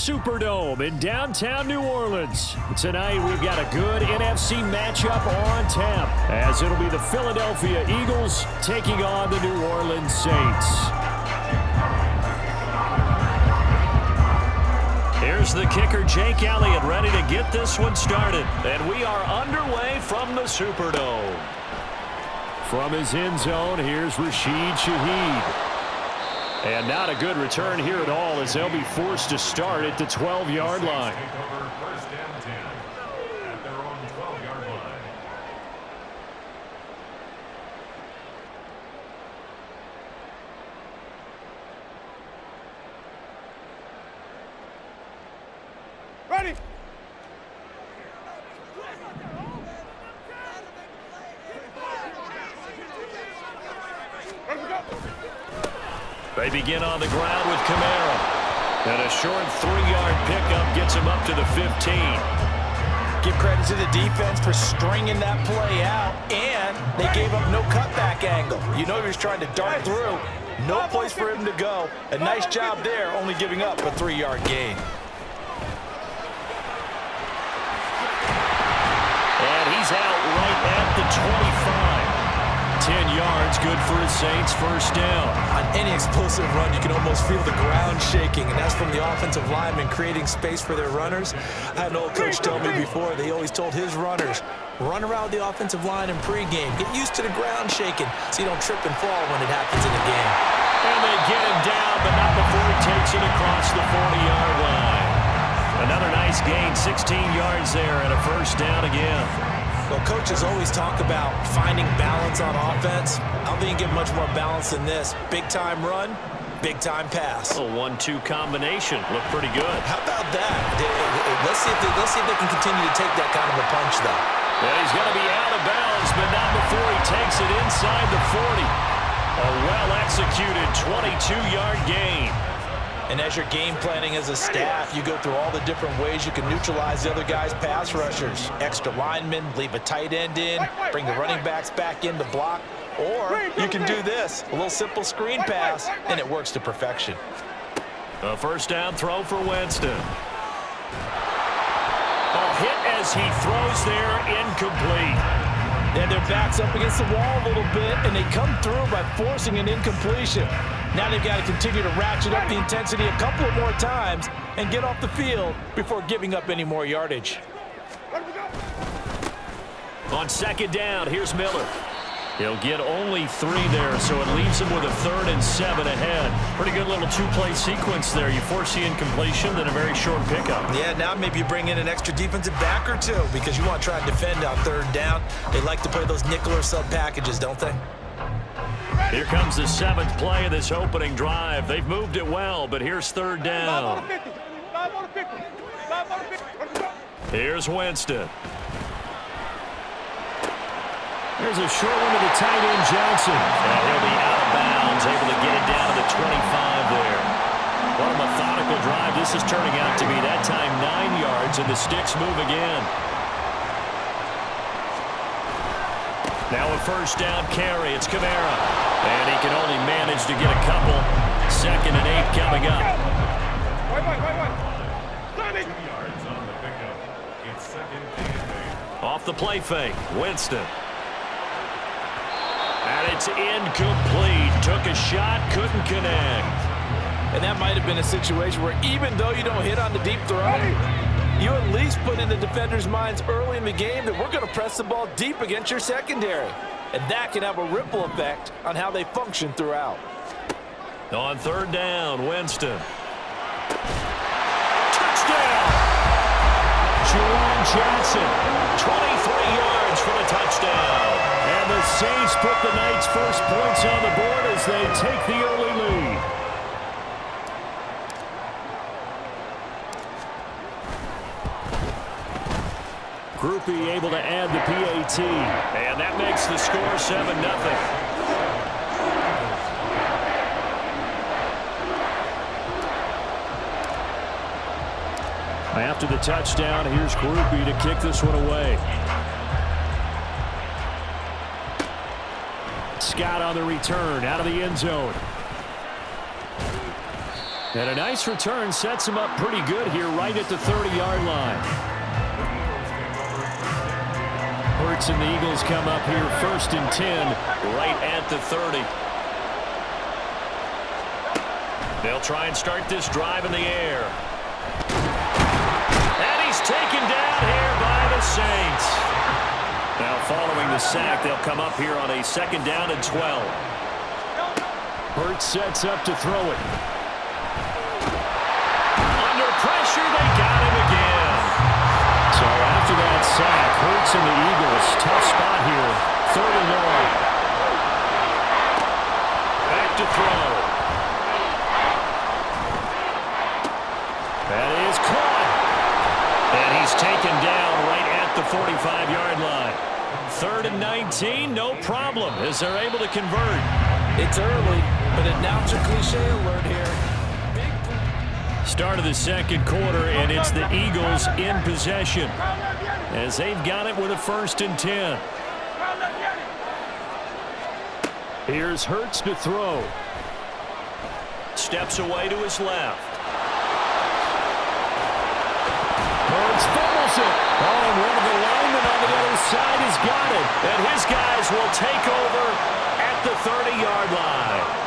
Superdome in downtown New Orleans. Tonight, we've got a good NFC matchup on tap, as it'll be the Philadelphia Eagles taking on the New Orleans Saints. Here's the kicker, Jake Elliott, ready to get this one started. And we are underway from the Superdome. From his end zone, here's Rashid Shaheed. And not a good return here at all, as they'll be forced to start at the 12-yard line. Ready. They begin on the ground with Kamara. And a short 3-yard pickup gets him up to the 15. Give credit to the defense for stringing that play out, and they gave up no cutback angle. You know he was trying to dart through. No place for him to go. A nice job there, only giving up a 3-yard gain. And he's out right at the 25. 10 yards, good for his Saints, first down. On any explosive run, you can almost feel the ground shaking, and that's from the offensive linemen creating space for their runners. I had an old coach tell me before, they always told his runners, run around the offensive line in pregame. Get used to the ground shaking so you don't trip and fall when it happens in the game. And they get him down, but not before he takes it across the 40-yard line. Another nice gain, 16 yards there, and a first down again. Well, coaches always talk about finding balance on offense. I don't think you get much more balance than this. Big-time run, big-time pass. A 1-2 combination. Looked pretty good. How about that? Let's see if they can continue to take that kind of a punch, though. Well, he's going to be out of bounds, but not before he takes it inside the 40. A well-executed 22-yard gain. And as you're game planning as a staff, you go through all the different ways you can neutralize the other guy's pass rushers. Extra linemen, leave a tight end in, bring the running backs back in to block. Or you can do this, a little simple screen pass, and it works to perfection. A first down throw for Winston. A hit as he throws there, incomplete. And their back's up against the wall a little bit, and they come through by forcing an incompletion. Now they've got to continue to ratchet up the intensity a couple of more times and get off the field before giving up any more yardage. On second down, here's Miller. He'll get only 3 there, so it leaves him with a 3rd and 7 ahead. Pretty good little 2-play sequence there. You force the incompletion, then a very short pickup. Yeah, now maybe you bring in an extra defensive back or two because you want to try and defend on 3rd down. They like to play those nickel or sub packages, don't they? Here comes the 7th play of this opening drive. They've moved it well, but here's 3rd down. Here's Winston. There's a short one to the tight end, Johnson. And he'll be out of bounds, able to get it down to the 25 there. What a methodical drive this is turning out to be. That time 9 yards, and the sticks move again. Now a first down carry. It's Kamara. And he can only manage to get a couple. 2nd and 8 coming up. Off the play fake. Winston. And it's incomplete. Took a shot, couldn't connect. And that might have been a situation where even though you don't hit on the deep throw, you at least put in the defender's minds early in the game that we're going to press the ball deep against your secondary. And that can have a ripple effect on how they function throughout. On 3rd down, Winston. Touchdown! Juwan Johnson, 23 yards for the touchdown. And the Saints put the night's first points on the board as they take the early lead. Groupie able to add the PAT. And that makes the score 7-0. After the touchdown, here's Groupie to kick this one away. Scott on the return out of the end zone. And a nice return sets him up pretty good here right at the 30-yard line. Hurts and the Eagles come up here 1st and 10 right at the 30. They'll try and start this drive in the air. And he's taken down here by the Saints. Now following the sack, they'll come up here on a 2nd down and 12. Hurts sets up to throw it. Under pressure, they got him again. So after that sack, Hurts and the Eagles, tough spot here. 3rd and long. Back to throw. That is caught. And he's taken down right at the 45-yard line. 3rd and 19, no problem, as they're able to convert. It's early, but announcer cliche alert here. Start of the 2nd quarter, and it's the Eagles in possession as they've got it with a 1st and 10. Here's Hurts to throw. Steps away to his left. Hurts fumbles it. Oh, and one of the linemen on the other side has got it. And his guys will take over at the 30-yard line.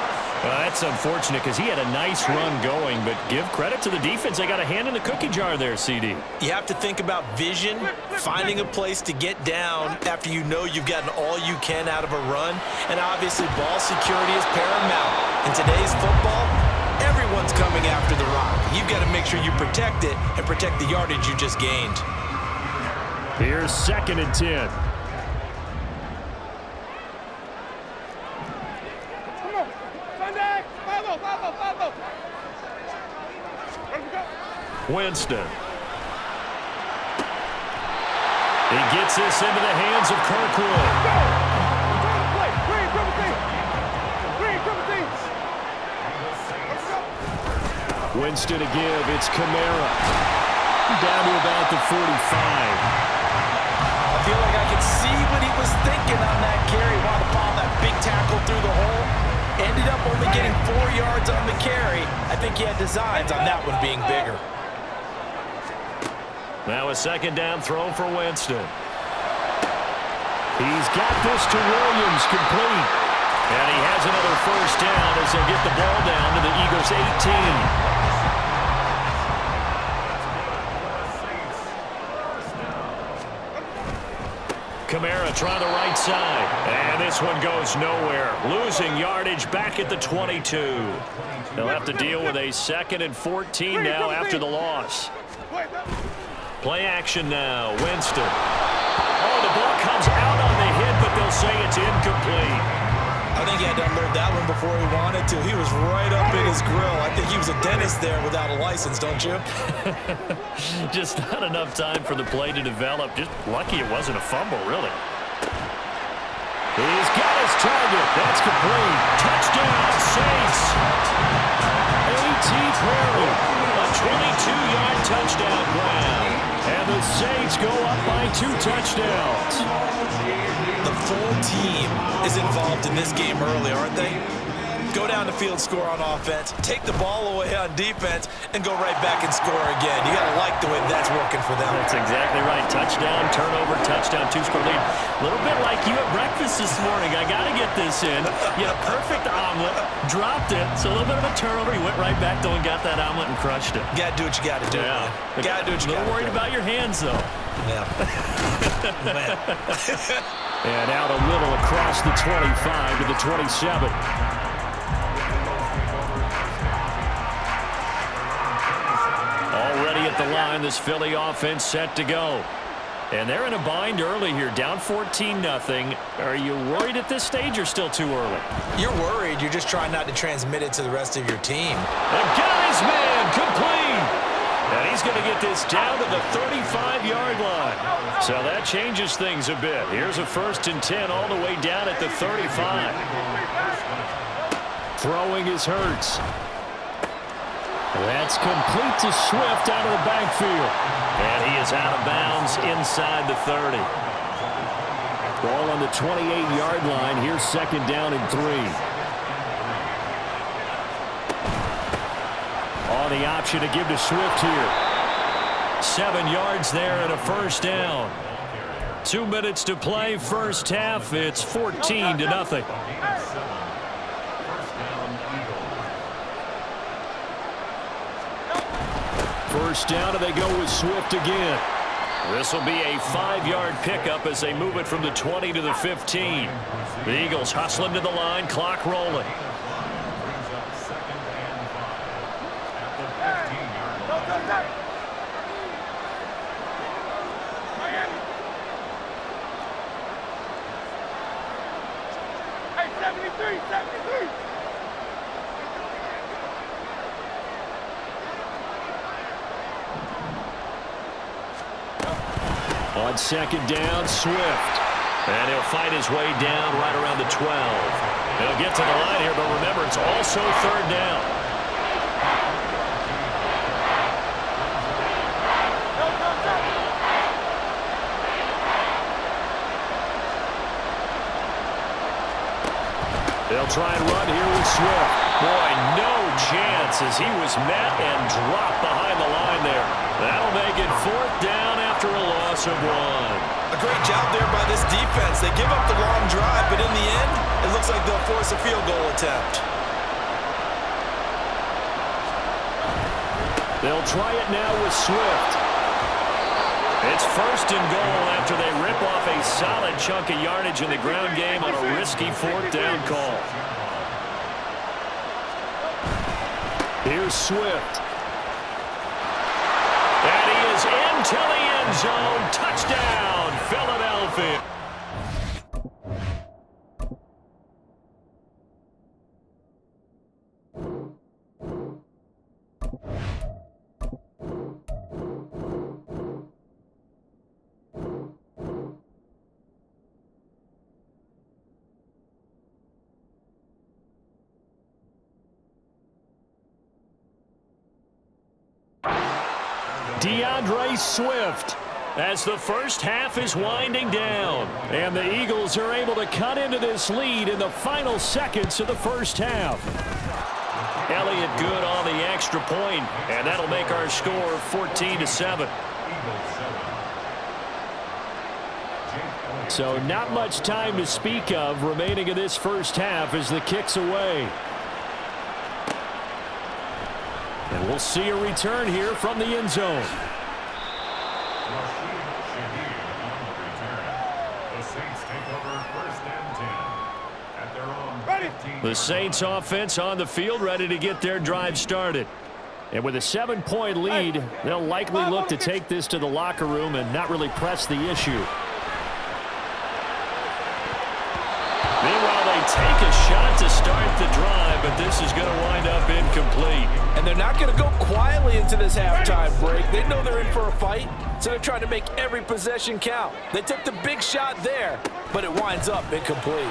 That's unfortunate because he had a nice run going, but give credit to the defense. They got a hand in the cookie jar there, CD. You have to think about vision, finding a place to get down after you know you've gotten all you can out of a run, and obviously ball security is paramount. In today's football, everyone's coming after the rock. You've got to make sure you protect it and protect the yardage you just gained. Here's 2nd and 10. Winston. He gets this into the hands of Kirkwood. Winston to give. It's Kamara. Down to about the 45. I feel like I could see what he was thinking on that carry. Wanted to follow that big tackle through the hole. Ended up only getting 4 yards on the carry. I think he had designs on that one being bigger. Now a 2nd down throw for Winston. He's got this to Williams, complete. And he has another 1st down as they'll get the ball down to the Eagles' 18. Kamara trying the right side. And this one goes nowhere. Losing yardage back at the 22. They'll have to deal with a 2nd and 14 now after the loss. Play action now. Winston. Oh, the ball comes out on the hit, but they'll say it's incomplete. I think he had to unload that one before he wanted to. He was right up in his grill. I think he was a dentist there without a license, don't you? Just not enough time for the play to develop. Just lucky it wasn't a fumble, really. He's got his target. That's complete. Touchdown, Saints. A.T. Perry. A 22-yard touchdown grab. And the Saints go up by 2 touchdowns. The full team is involved in this game early, aren't they? Go down the field, score on offense, take the ball away on defense, and go right back and score again. You got to like the way that's working for them. That's exactly right. Touchdown, turnover, touchdown, 2-score lead. A little bit like you at breakfast this morning. I got to get this in. You had a perfect omelet, dropped it, so a little bit of a turnover. You went right back though and got that omelet and crushed it. You got to do what you got to do. Yeah. Got to do what you got to do. A little worried about your hands, though. Yeah. Man. And out a little across the 25 to the 27. Already at the line, this Philly offense set to go. And they're in a bind early here, down 14-0. Are you worried at this stage or still too early? You're worried. You're just trying not to transmit it to the rest of your team. And got his man complete. And he's going to get this down to the 35-yard line. So that changes things a bit. Here's a 1st and 10 all the way down at the 35. Throwing is Hurts. That's complete to Swift out of the backfield. And he is out of bounds inside the 30. Ball on the 28-yard line. Here's 2nd down and 3. the option to give to Swift here. 7 yards there and a first down. 2 minutes to play, first half. It's 14-0. First down, and they go with Swift again. This will be a 5-yard pickup as they move it from the 20 to the 15. The Eagles hustling to the line, clock rolling. On second down, Swift. And he'll fight his way down right around the 12. He'll get to the line here, but remember, it's also third down. They'll try and run here with Swift. Boy, no chance as he was met and dropped behind the line there. That'll make it fourth down after a loss of 1. A great job there by this defense. They give up the long drive, but in the end, it looks like they'll force a field goal attempt. They'll try it now with Swift. It's first and goal after they rip off a solid chunk of yardage in the ground game on a risky fourth down call. Here's Swift. And he is into the end zone. Touchdown, Philadelphia. DeAndre Swift as the first half is winding down. And the Eagles are able to cut into this lead in the final seconds of the first half. Elliott good on the extra point, and that'll make our score 14-7. So not much time to speak of remaining in this first half as the kick's away. And we'll see a return here from the end zone. The Saints offense on the field, ready to get their drive started. And with a 7-point lead, they'll likely look to take this to the locker room and not really press the issue. Meanwhile, they take a shot to start the drive, but this is going to wind up incomplete. And they're not going to go quietly into this halftime break. They know they're in for a fight, so they're trying to make every possession count. They took the big shot there, but it winds up incomplete.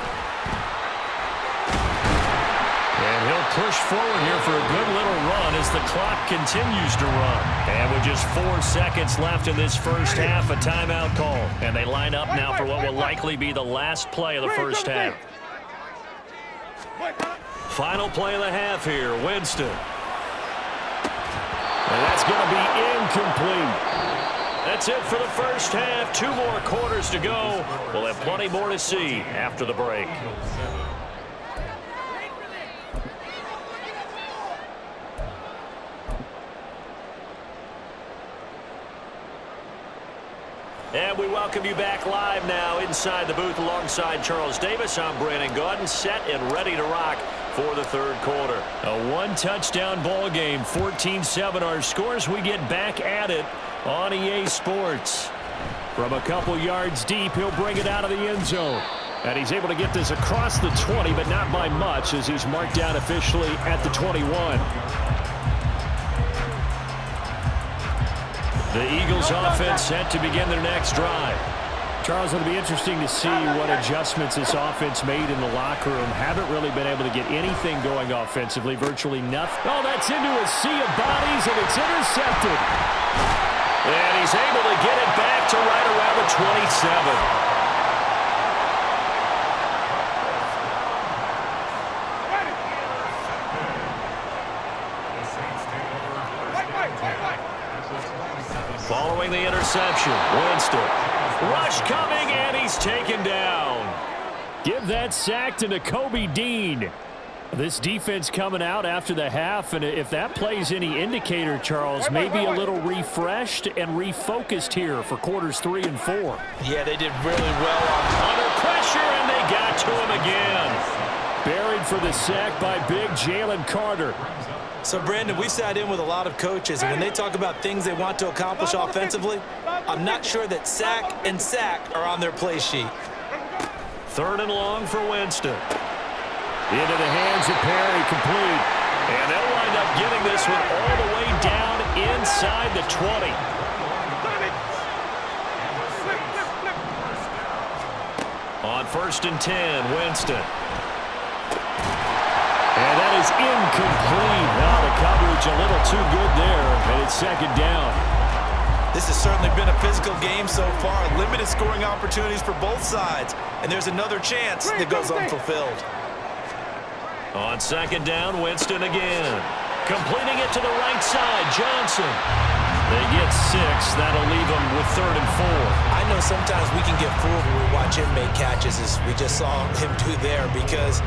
And he'll push forward here for a good little run as the clock continues to run. And with just 4 seconds left in this first half, a timeout call. And they line up now for what will likely be the last play of the first half. Final play of the half here, Winston. And that's going to be incomplete. That's it for the first half. 2 more quarters to go. We'll have plenty more to see after the break. And we welcome you back live now inside the booth alongside Charles Davis. I'm Brandon Gaudin, set and ready to rock for the third quarter. A 1-touchdown ball game, 14-7 our scores. We get back at it on EA Sports. From a couple yards deep, he'll bring it out of the end zone. And he's able to get this across the 20, but not by much as he's marked down officially at the 21. The Eagles offense set to begin their next drive. Charles, it'll be interesting to see what adjustments this offense made in the locker room. Haven't really been able to get anything going offensively, virtually nothing. Oh, that's into a sea of bodies, and it's intercepted. And he's able to get it back to right around the 27. Following the interception, Winston. Rush coming, and he's taken down. Give that sack to Nakobe Dean. This defense coming out after the half, and if that plays any indicator, Charles, maybe a little refreshed and refocused here for quarters 3 and 4. Yeah, they did really well under pressure, and they got to him again. Buried for the sack by big Jalen Carter. So, Brandon, we sat in with a lot of coaches, and when they talk about things they want to accomplish offensively, I'm not sure that sack and sack are on their play sheet. 3rd and long for Winston. Into the hands of Perry, complete. And they'll wind up getting this one all the way down inside the 20. On 1st and 10, Winston. And that is incomplete. Now the coverage a little too good there, and it's 2nd down. This has certainly been a physical game so far. Limited scoring opportunities for both sides. And there's another chance that goes unfulfilled. On 2nd down, Winston again. Completing it to the right side, Johnson. They get 6. That'll leave them with 3rd and 4. I know sometimes we can get fooled when we watch him make catches, as we just saw him do there, because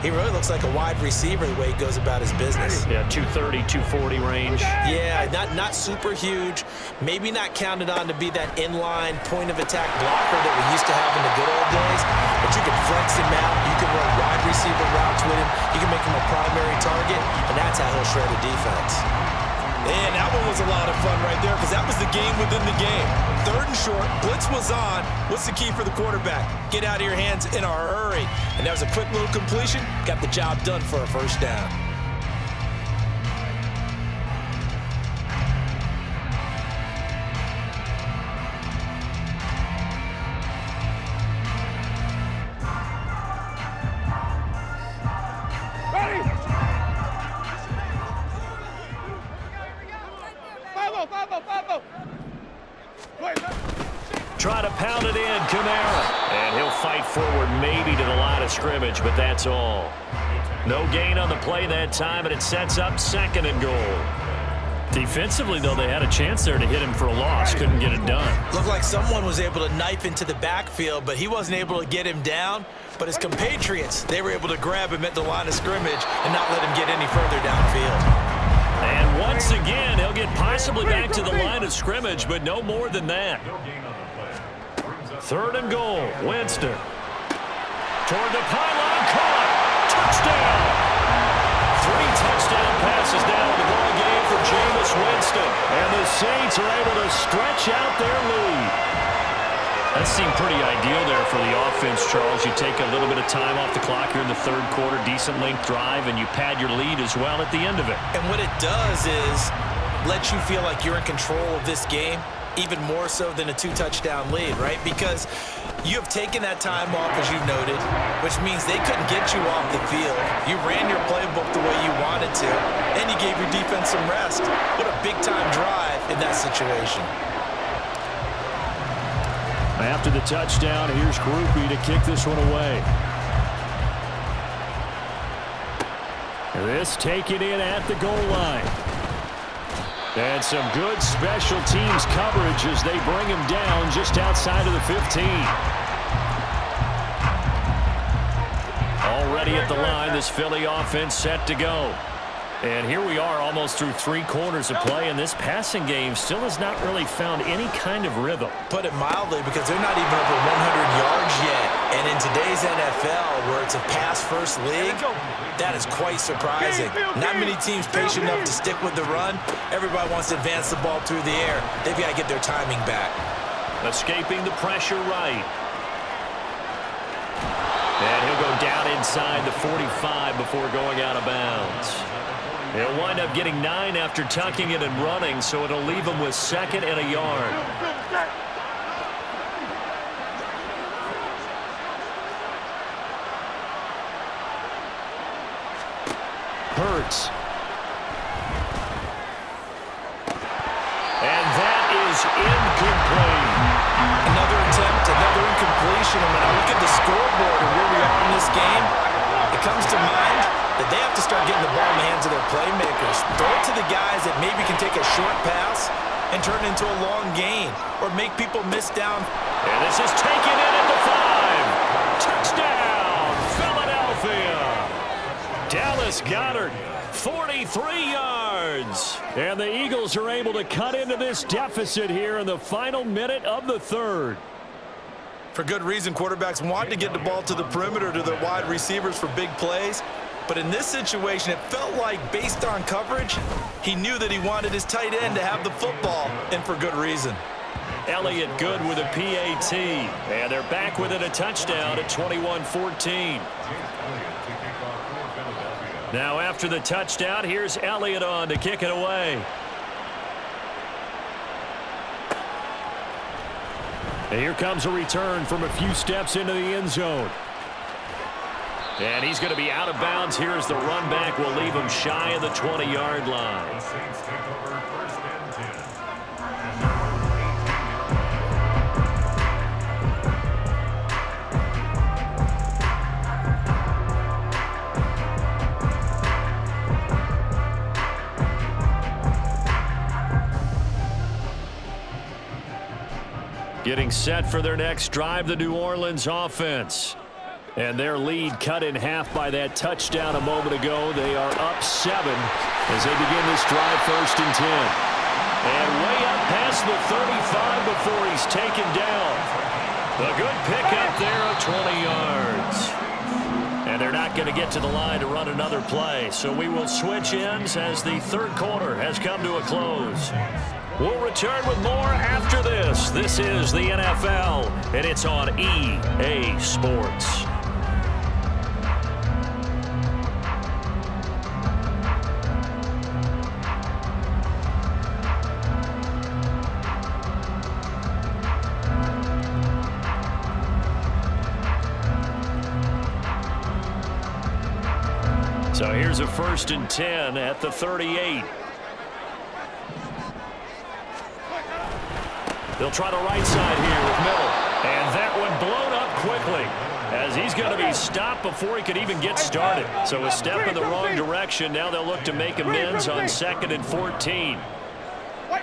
he really looks like a wide receiver the way he goes about his business. Yeah, 230, 240 range. Yeah, not super huge. Maybe not counted on to be that inline point-of-attack blocker that we used to have in the good old days. But you can flex him out. You can run wide receiver routes with him. You can make him a primary target, and that's how he'll shred a defense. And that one was a lot of fun right there, because that was the game within the game. 3rd and short, blitz was on. What's the key for the quarterback? Get out of your hands in a hurry. And that was a quick little completion. Got the job done for a 1st down. Try to pound it in, Kamara. And he'll fight forward maybe to the line of scrimmage, but that's all. No gain on the play that time, and it sets up 2nd and goal. Defensively, though, they had a chance there to hit him for a loss. Couldn't get it done. Looked like someone was able to knife into the backfield, but he wasn't able to get him down. But his compatriots, they were able to grab him at the line of scrimmage and not let him get any further downfield. And once again, he'll get possibly back to the line of scrimmage, but no more than that. 3rd and goal, Winston. Toward the pylon, caught. Touchdown. 3 touchdown passes down the ball game for Jameis Winston. And the Saints are able to stretch out their lead. That seemed pretty ideal there for the offense, Charles. You take a little bit of time off the clock here in the 3rd quarter, decent length drive, and you pad your lead as well at the end of it. And what it does is let you feel like you're in control of this game, even more so than a 2-touchdown lead, right? Because you have taken that time off, as you noted, which means they couldn't get you off the field. You ran your playbook the way you wanted to, and you gave your defense some rest. What a big-time drive in that situation. After the touchdown, here's Groupie to kick this one away. This taken in at the goal line. And some good special teams coverage as they bring him down just outside of the 15. Already at the line, this Philly offense set to go. And here we are almost through 3 quarters of play, and this passing game still has not really found any kind of rhythm. Put it mildly, because they're not even over 100 yards yet. And in today's NFL, where it's a pass-first league, that is quite surprising. Not many teams patient enough to stick with the run. Everybody wants to advance the ball through the air. They've got to get their timing back. Escaping the pressure right. And he'll go down inside the 45 before going out of bounds. He'll wind up getting 9 after tucking it and running, so it'll leave him with 2nd and a yard. Hurts. And that is incomplete. Another attempt, another incompletion. And when I look at the scoreboard and where we are in this game, it comes to mind that they have to start getting the ball in the hands of their playmakers. Throw it to the guys that maybe can take a short pass and turn it into a long gain or make people miss down. And this is taken in at the 5. Touchdown, Philadelphia. Dallas Goedert, 43 yards. And the Eagles are able to cut into this deficit here in the final minute of the third. For good reason, quarterbacks want to get the ball to the perimeter to their wide receivers for big plays. But in this situation, it felt like, based on coverage, he knew that he wanted his tight end to have the football, and for good reason. Elliott good with a PAT. And they're back within a touchdown at 21-14. Now after the touchdown, here's Elliott on to kick it away. And here comes a return from a few steps into the end zone. And he's going to be out of bounds here as the run back will leave him shy of the 20-yard line. Getting set for their next drive, the New Orleans offense. And their lead cut in half by that touchdown a moment ago. They are up 7 as they begin this drive, 1st and 10. And way up past the 35 before he's taken down. A good pickup there of 20 yards. And they're not going to get to the line to run another play. So we will switch ends as the third quarter has come to a close. We'll return with more after this. This is the NFL, and it's on EA Sports. So here's a 1st and 10 at the 38. They'll try the right side here with Middle. And that one blown up quickly as he's going to be stopped before he could even get started. So a step in the wrong direction. Now they'll look to make amends on 2nd and 14. White.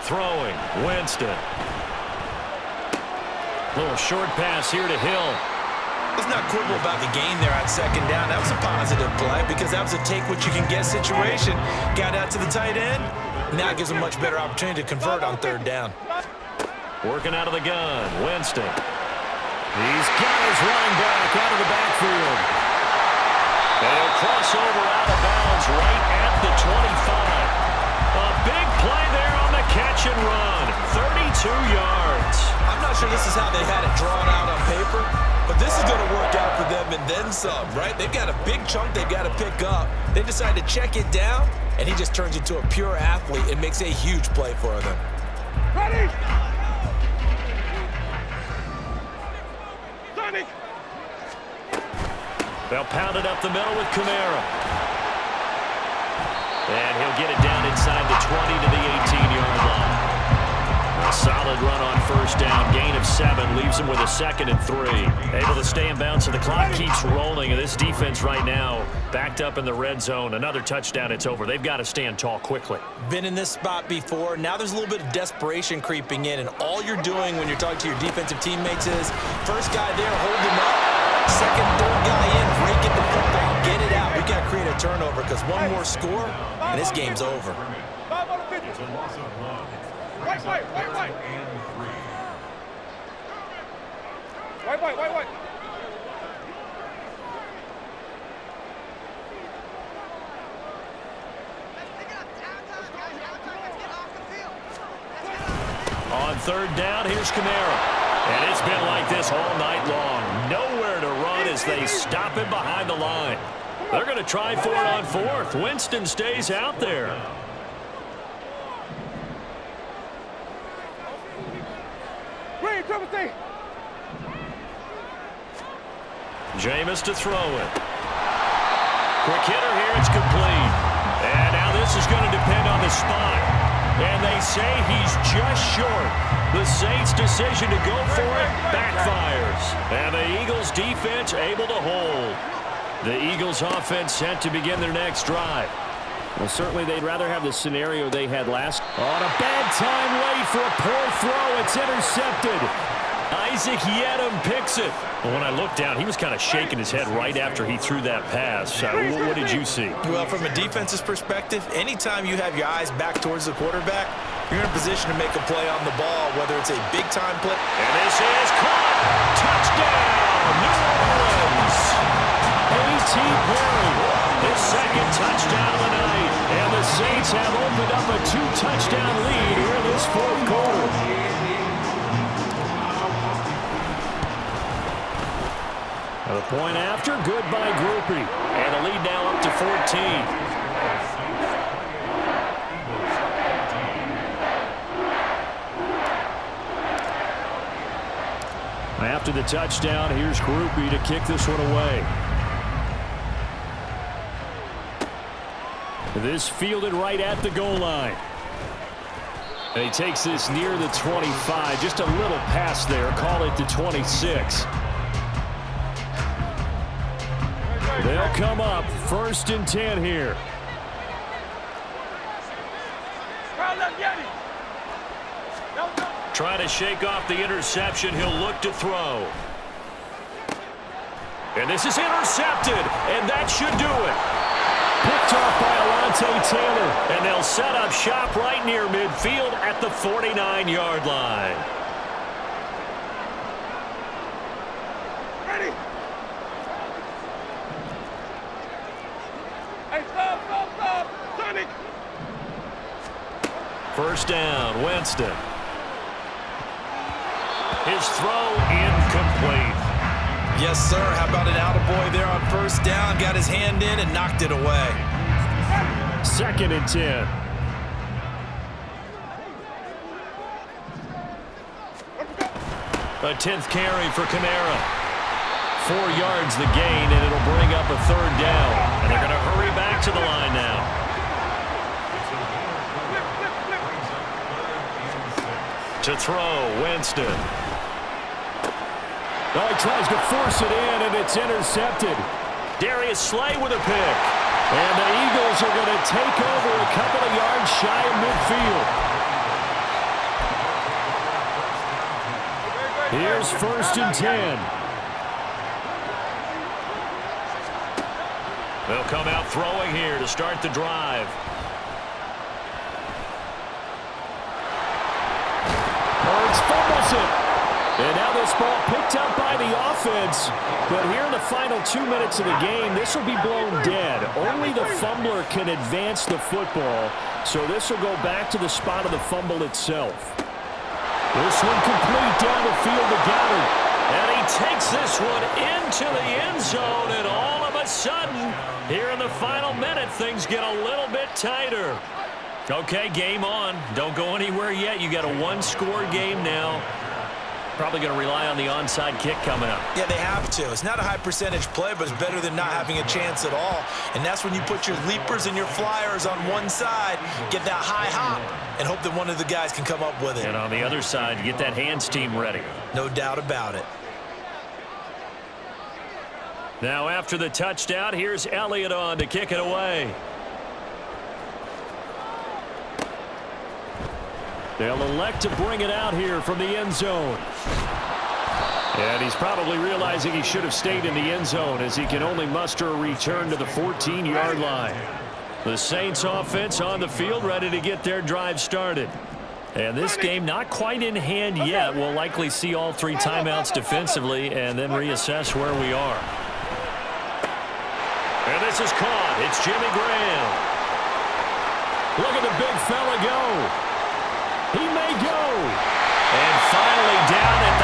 Throwing, Winston. Little short pass here to Hill. Let's not quibble about the gain there on 2nd down. That was a positive play because that was a take-what-you-can-get situation. Got out to the tight end. Now it gives him a much better opportunity to convert on 3rd down. Working out of the gun, Winston. He's got his running back out of the backfield. And he'll cross over out of bounds right at the 25. A big play there on the catch and run. 32 yards. I'm not sure this is how they had it drawn out on paper, but this is going to work out for them and then some, right? They've got a big chunk they've got to pick up. They decide to check it down, and he just turns into a pure athlete and makes a huge play for them. Ready! Sonic! They'll pound it up the middle with Kamara. And he'll get it down inside the 20 to the 18-yard line. A solid run on 1st down. Gain of 7 leaves him with a 2nd and 3. Able to stay in bounds, so the clock keeps rolling. And this defense right now backed up in the red zone. Another touchdown, it's over. They've got to stand tall quickly. Been in this spot before. Now there's a little bit of desperation creeping in. And all you're doing when you're talking to your defensive teammates is, first guy there, hold him up. 2nd, 3rd guy in, break it the football. Get it out. We got to create a turnover because one more score, and this game's over. White. On 3rd down, here's Kamara. And it's been like this all night long. Nowhere to run as they stop him behind the line. They're going to try for it on 4th. Winston stays out there. Jameis to throw it. Quick hitter here, it's complete. And now this is going to depend on the spot. And they say he's just short. The Saints' decision to go for it backfires. And the Eagles' defense able to hold. The Eagles offense set to begin their next drive. Well, certainly they'd rather have the scenario they had last. On a bad time late for a poor throw. It's intercepted. Isaac Yedem picks it. Well, when I looked down, he was kind of shaking his head right after he threw that pass. What did you see? Well, from a defense's perspective, anytime you have your eyes back towards the quarterback, you're in a position to make a play on the ball, whether it's a big-time play. And this is caught. Touchdown, New Orleans. A.T. Perry, his second touchdown of the night. And the Saints have opened up a 2-touchdown lead here in this fourth quarter. The point after, good by Groupie. And the lead now up to 14. After the touchdown, here's Groupie to kick this one away. This fielded right at the goal line. And he takes this near the 25. Just a little pass there. Call it the 26. They'll come up 1st and 10 here. Trying to shake off the interception. He'll look to throw. And this is intercepted, and that should do it. Picked off by Alontae Taylor, and they'll set up shop right near midfield at the 49-yard line. Ready? Hey, stop, Sonic! First down, Winston. His throw incomplete. Yes, sir. How about an attaboy there on first down? Got his hand in and knocked it away. 2nd and 10. A 10th carry for Kamara. 4 yards the gain, and it'll bring up a 3rd down. And they're going to hurry back to the line now. To throw, Winston. Oh, he tries to force it in, and it's intercepted. Darius Slay with a pick. And the Eagles are going to take over a couple of yards shy of midfield. Here's 1st and 10. They'll come out throwing here to start the drive. Hurts fumbles it. And now this ball picked up by the offense. But here in the final 2 minutes of the game, this will be blown dead. Only the fumbler can advance the football. So this will go back to the spot of the fumble itself. This one complete down the field to Goddard. And he takes this one into the end zone. And all of a sudden, here in the final minute, things get a little bit tighter. Okay, game on. Don't go anywhere yet. You got a 1-score game now. Probably going to rely on the onside kick coming up. Yeah, they have to. It's not a high percentage play, but it's better than not having a chance at all. And that's when you put your leapers and your flyers on one side, get that high hop, and hope that one of the guys can come up with it. And on the other side, get that hands team ready. No doubt about it. Now after the touchdown, here's Elliott on to kick it away. They'll elect to bring it out here from the end zone. And he's probably realizing he should have stayed in the end zone as he can only muster a return to the 14-yard line. The Saints offense on the field ready to get their drive started. And this game not quite in hand yet. We'll likely see all 3 timeouts defensively and then reassess where we are. And this is caught. It's Jimmy Graham. Look at the big fella go. He may go. And finally down at